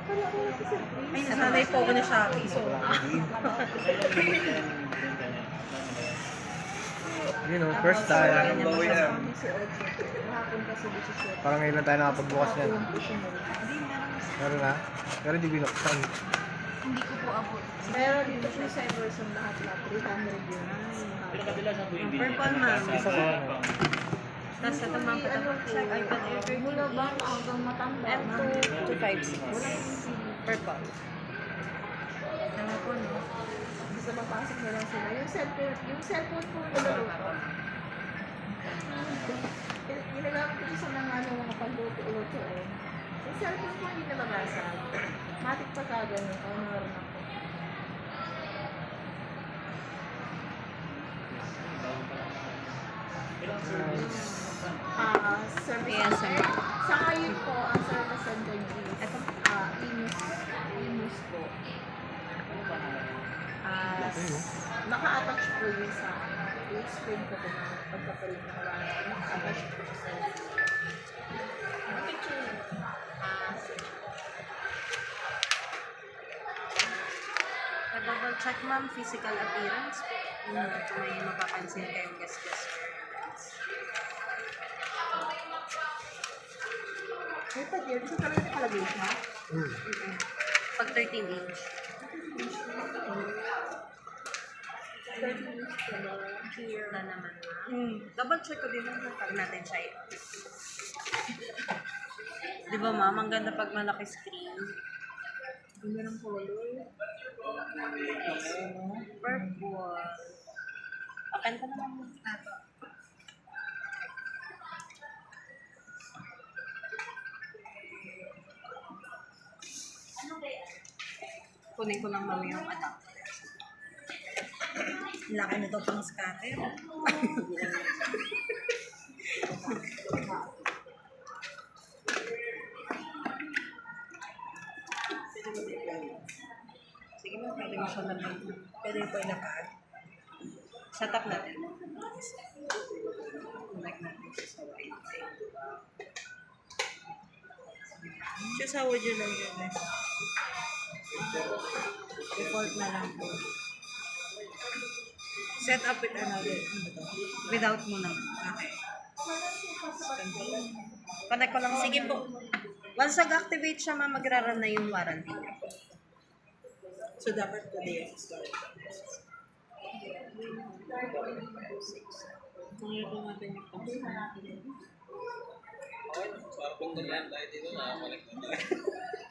Ay, nasanay po ako na Shopee. So, Yun o, first time. Parang ngayon lang tayo nakapagbukas yan. Meron na? Pero di binuksan. hindi ko po abot. Pero dito po sa Everson lahat 300 yun. Purple ma'am. Isa ko. Tapos ito mga iPad Air 13 Mula ba hanggang matanda? M2 256. Purple. Tama po, no? Basta mapasok na lang sila. Yung cellphone po niluluto. Ginagamit ko sa mga pagluto-luto eh. Yung cellphone po hindi nababasag. Matik pa ka ganun. Honor na po. Service Yes, center. sir. Sa ngayon po, ang service center niyo is Imus po. Naka-attach po yun sa screen ko po na pagpapalit ng wala. Naka-attach po sa picture. Double check ma'am, physical appearance po. Kung may mapapansin kayong gas-gas. May pag-yun, isa talaga nakalagay siya. Pag 13 inch. 30 minutes pa ba? Clear na naman ma'am. Double check ko din pag natin siya Di ba ma'am, ang ganda pag malaki screen. Ganda ng color. Purple. Open ka naman mo. Kunin ko lang mami yung adapter. Laki nito pang scatter. Sige mo, pwede mo siya naman. Pwede po ilapad. Set up natin. Like natin siya sa white. Just how would you like it? Default na lang po. Set up with another. Without mo naman. Okay. Connect ko lang. Sige po. Once nag-activate siya, magra-run na yung warranty niya. So, dapat today ang start. Nangyari natin yung post. Sarap ang ganyan. Dahil dito na, connect na tayo.